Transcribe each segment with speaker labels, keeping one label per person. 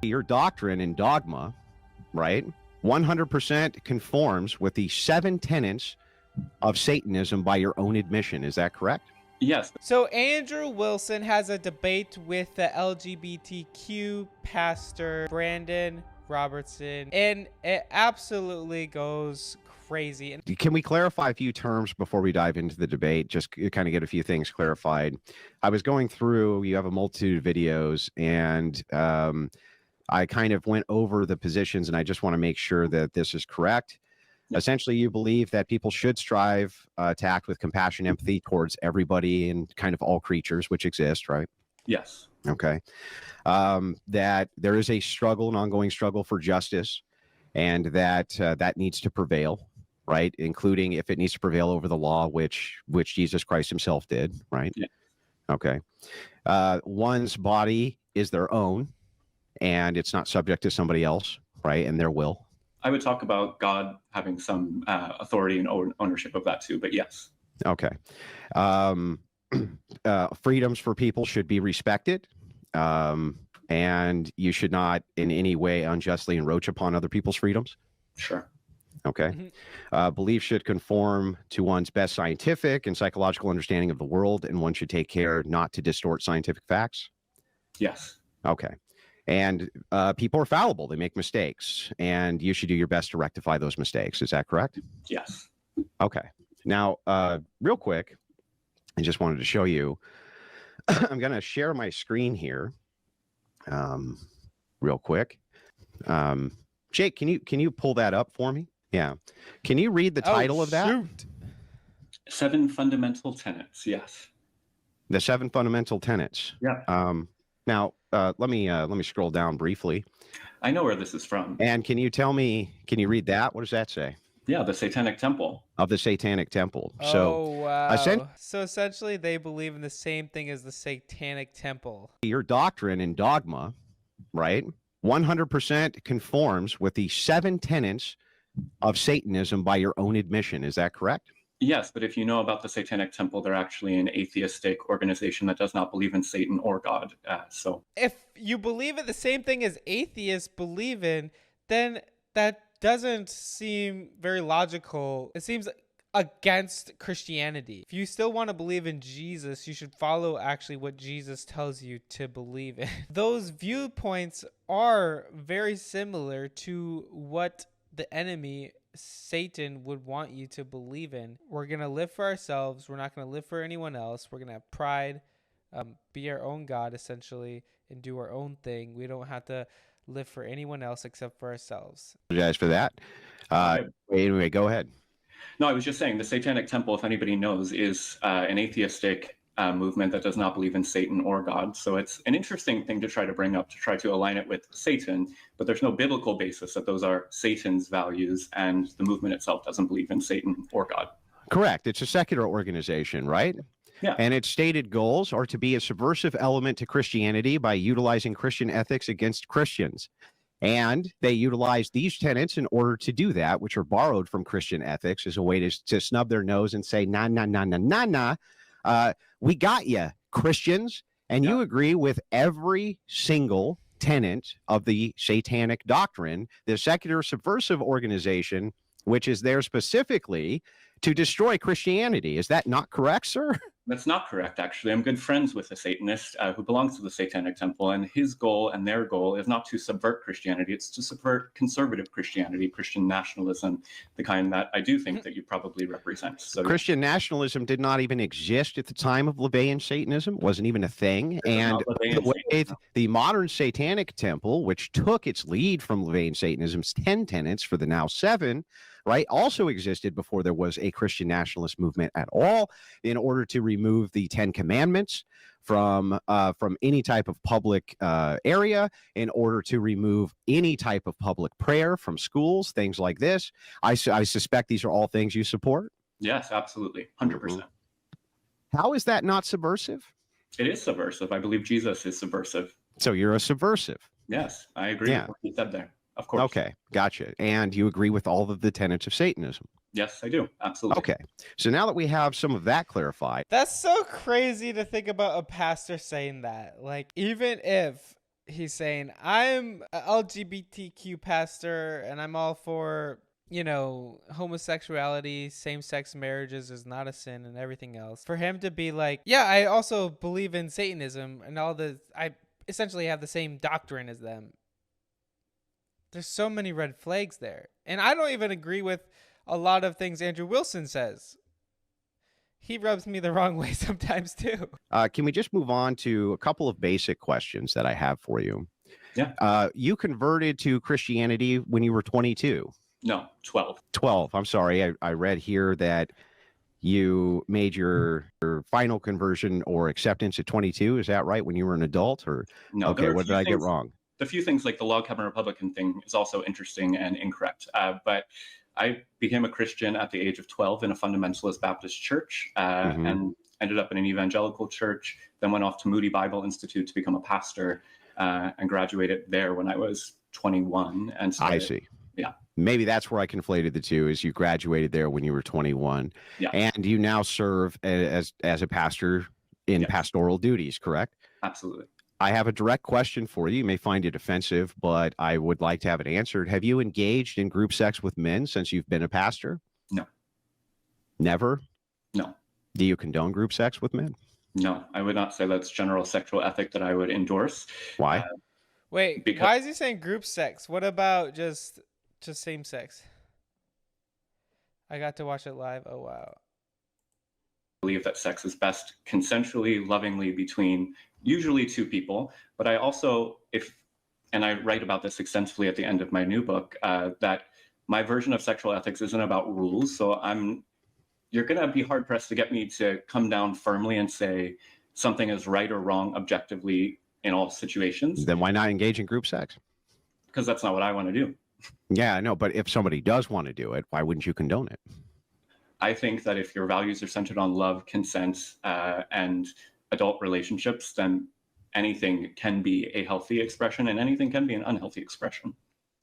Speaker 1: Your doctrine and dogma, right, 100% conforms with the 7 tenets of Satanism by your own admission. Is that correct?
Speaker 2: Yes.
Speaker 3: So Andrew Wilson has a debate with the LGBTQ pastor Brandon Robertson, and it absolutely goes crazy.
Speaker 1: Can we clarify a few terms before we dive into the debate? Just kind of get a few things clarified. I was going through, you have a multitude of videos, and I kind of went over the positions, and I just want to make sure that this is correct. Essentially, you believe that people should strive to act with compassion, empathy towards everybody and kind of all creatures which exist, right?
Speaker 2: Yes.
Speaker 1: Okay. That there is a struggle, an ongoing struggle for justice, and that that needs to prevail, right? Including if it needs to prevail over the law, which Jesus Christ himself did, right?
Speaker 2: Yeah.
Speaker 1: Okay. One's body is their own, and it's not subject to somebody else, right? And their will.
Speaker 2: I would talk about God having some authority and ownership of that too, but yes.
Speaker 1: Okay. Freedoms for people should be respected, and you should not in any way unjustly encroach upon other people's freedoms.
Speaker 2: Sure.
Speaker 1: Okay. Belief should conform to one's best scientific and psychological understanding of the world, and one should take care not to distort scientific facts.
Speaker 2: Yes.
Speaker 1: Okay. And people are fallible. They make mistakes, and you should do your best to rectify those mistakes. Is that correct?
Speaker 2: Yes.
Speaker 1: Okay. Now, real quick, I just wanted to show you, I'm going to share my screen here real quick. Jake, can you pull that up for me? Yeah. Can you read the title of that?
Speaker 3: Shoot.
Speaker 2: 7 fundamental tenets. Yes.
Speaker 1: The 7 fundamental tenets.
Speaker 2: Yeah.
Speaker 1: Now, let me scroll down briefly.
Speaker 2: I know where this is from.
Speaker 1: And can you read that? What does that say?
Speaker 2: Yeah, the Satanic Temple.
Speaker 1: Of the Satanic Temple.
Speaker 3: Oh, wow. So essentially they believe in the same thing as the Satanic Temple.
Speaker 1: Your doctrine and dogma, right, 100% conforms with the 7 tenets of Satanism by your own admission. Is that correct?
Speaker 2: Yes, but if you know about the Satanic Temple, they're actually an atheistic organization that does not believe in Satan or God. So
Speaker 3: if you believe in the same thing as atheists believe in, then that doesn't seem very logical. It seems against Christianity. If you still want to believe in Jesus, you should follow actually what Jesus tells you to believe in. Those viewpoints are very similar to what the enemy Satan would want you to believe in. We're going to live for ourselves. We're not going to live for anyone else. We're going to have pride, be our own God essentially, and do our own thing. We don't have to live for anyone else except for ourselves.
Speaker 1: Apologize for that. Anyway, go ahead.
Speaker 2: No, I was just saying the Satanic Temple, if anybody knows, is an atheistic movement that does not believe in Satan or God. So it's an interesting thing to try to bring up, to try to align it with Satan, but there's no biblical basis that those are Satan's values, and the movement itself doesn't believe in Satan or God.
Speaker 1: Correct. It's a secular organization, right?
Speaker 2: Yeah.
Speaker 1: And its stated goals are to be a subversive element to Christianity by utilizing Christian ethics against Christians. And they utilize these tenets in order to do that, which are borrowed from Christian ethics, as a way to snub their nose and say, nah, nah, nah, nah, nah, nah. We got you, Christians. And you agree with every single tenet of the Satanic Doctrine, the secular subversive organization, which is there specifically to destroy Christianity. Is that not correct, sir?
Speaker 2: That's not correct, actually. I'm good friends with a Satanist who belongs to the Satanic Temple, and his goal and their goal is not to subvert Christianity. It's to subvert conservative Christianity, Christian nationalism, the kind that I do think that you probably represent. So
Speaker 1: Christian nationalism did not even exist at the time of LaVeyan Satanism. It wasn't even a thing. And the modern Satanic Temple, which took its lead from LaVeyan Satanism's 10 tenets for the now 7, right, also existed before there was a Christian nationalist movement at all, in order to remove the 10 Commandments from any type of public area, in order to remove any type of public prayer from schools, things like this. I suspect these are all things you support.
Speaker 2: Yes, absolutely. 100%.
Speaker 1: How is that not subversive?
Speaker 2: It is subversive. I believe Jesus is subversive.
Speaker 1: So you're a subversive.
Speaker 2: Yes, I agree with what you said there. Of course.
Speaker 1: Okay, gotcha. And you agree with all of the tenets of Satanism?
Speaker 2: Yes, I do. Absolutely.
Speaker 1: Okay. So now that we have some of that clarified.
Speaker 3: That's so crazy to think about a pastor saying that. Like, even if he's saying, I'm a LGBTQ pastor and I'm all for, homosexuality, same-sex marriages is not a sin and everything else. For him to be like, yeah, I also believe in Satanism and I essentially have the same doctrine as them. There's so many red flags there. And I don't even agree with a lot of things Andrew Wilson says. He rubs me the wrong way sometimes too.
Speaker 1: Can we just move on to a couple of basic questions that I have for you?
Speaker 2: Yeah.
Speaker 1: You converted to Christianity when you were 22.
Speaker 2: No, 12.
Speaker 1: 12. I'm sorry. I read here that you made your final conversion or acceptance at 22. Is that right? When you were an adult? Or
Speaker 2: No.
Speaker 1: okay, what did I get wrong?
Speaker 2: The few things like the log cabin Republican thing is also interesting and incorrect. But I became a Christian at the age of 12 in a fundamentalist Baptist church and ended up in an evangelical church, then went off to Moody Bible Institute to become a pastor and graduated there when I was 21. And so
Speaker 1: I see.
Speaker 2: Yeah.
Speaker 1: Maybe that's where I conflated the two, is you graduated there when you were 21.
Speaker 2: Yeah.
Speaker 1: And you now serve as a pastor in pastoral duties, correct?
Speaker 2: Absolutely.
Speaker 1: I have a direct question for you. You may find it offensive, but I would like to have it answered. Have you engaged in group sex with men since you've been a pastor?
Speaker 2: No.
Speaker 1: Never?
Speaker 2: No.
Speaker 1: Do you condone group sex with men?
Speaker 2: No, I would not say that's general sexual ethic that I would endorse.
Speaker 1: Why?
Speaker 3: Wait, why is he saying group sex? What about just same sex? I got to watch it live. Oh, wow.
Speaker 2: Believe that sex is best consensually, lovingly between usually two people. But I also, and I write about this extensively at the end of my new book, that my version of sexual ethics isn't about rules. So you're going to be hard pressed to get me to come down firmly and say something is right or wrong objectively in all situations.
Speaker 1: Then why not engage in group sex?
Speaker 2: Because that's not what I want to do.
Speaker 1: Yeah, I know. But if somebody does want to do it, why wouldn't you condone it?
Speaker 2: I think that if your values are centered on love, consent, and adult relationships, then anything can be a healthy expression and anything can be an unhealthy expression.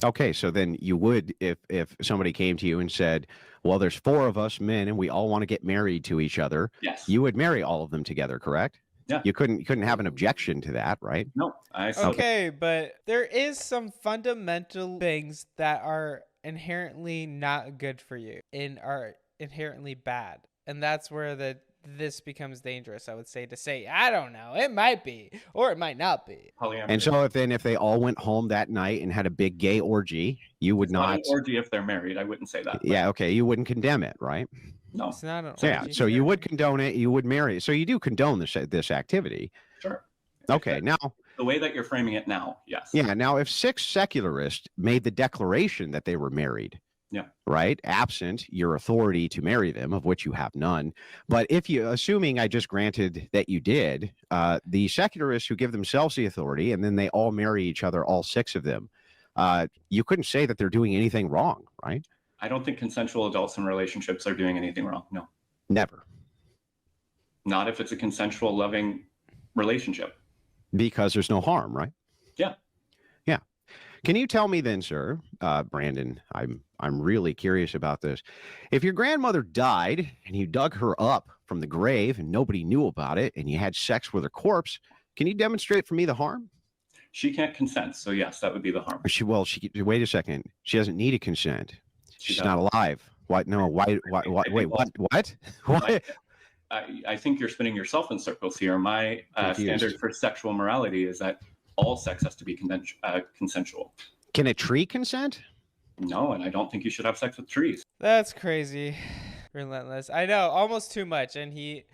Speaker 1: Okay, so then you would, if somebody came to you and said, well, there's 4 of us men and we all want to get married to each other.
Speaker 2: Yes.
Speaker 1: You would marry all of them together, correct?
Speaker 2: Yeah.
Speaker 1: You couldn't have an objection to that, right?
Speaker 2: No.
Speaker 3: Okay, but there is some fundamental things that are inherently not good for you and are inherently bad. And that's where this becomes dangerous, I would say, to say, I don't know, it might be, or it might not be.
Speaker 2: Polyamory.
Speaker 1: And so if they all went home that night and had a big gay orgy, you would not.
Speaker 2: An orgy if they're married. I wouldn't say that.
Speaker 1: Yeah, okay. You wouldn't condemn it, right?
Speaker 2: No.
Speaker 3: It's not an orgy.
Speaker 1: Yeah, so you would condone it, you would marry it. So you do condone this activity.
Speaker 2: Sure.
Speaker 1: Okay, now.
Speaker 2: The way that you're framing it now, yes.
Speaker 1: Yeah, now if 6 secularists made the declaration that they were married,
Speaker 2: yeah,
Speaker 1: right, absent your authority to marry them, of which you have none, but if you, assuming I just granted that you did, the secularists who give themselves the authority and then they all marry each other, all 6 of them, you couldn't say that they're doing anything wrong, right?
Speaker 2: I don't think consensual adults in relationships are doing anything wrong. No.
Speaker 1: Never.
Speaker 2: Not if it's a consensual, loving relationship.
Speaker 1: Because there's no harm, right?
Speaker 2: Yeah.
Speaker 1: Yeah. Can you tell me then, sir, Brandon, I'm really curious about this. If your grandmother died and you dug her up from the grave and nobody knew about it and you had sex with her corpse, can you demonstrate for me the harm?
Speaker 2: She can't consent, so yes, that would be the harm.
Speaker 1: Wait a second. She doesn't need a consent. She's not alive. What? No. Why? Wait. What? What?
Speaker 2: I think you're spinning yourself in circles here. My standard for sexual morality is that all sex has to be consensual.
Speaker 1: Can a tree consent?
Speaker 2: No, and I don't think you should have sex with trees.
Speaker 3: That's crazy. Relentless. I know, almost too much. And he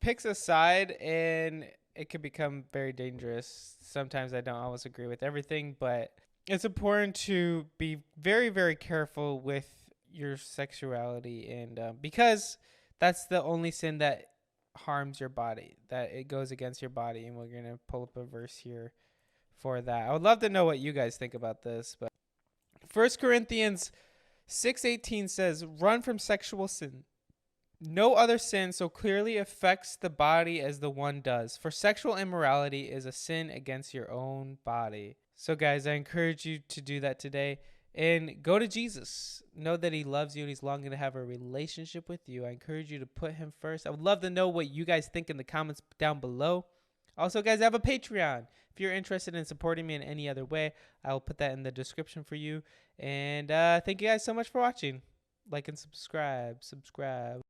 Speaker 3: picks a side, and it could become very dangerous. Sometimes I don't always agree with everything, but it's important to be very, very careful with your sexuality, and because that's the only sin that harms your body, that it goes against your body. And we're going to pull up a verse here for that. I would love to know what you guys think about this. But 1 Corinthians 6:18 says, run from sexual sin. No other sin so clearly affects the body as the one does. For sexual immorality is a sin against your own body. So guys, I encourage you to do that today. And go to Jesus. Know that he loves you and he's longing to have a relationship with you. I encourage you to put him first. I would love to know what you guys think in the comments down below. Also, guys, I have a Patreon. If you're interested in supporting me in any other way, I will put that in the description for you. And thank you guys so much for watching. Like and subscribe.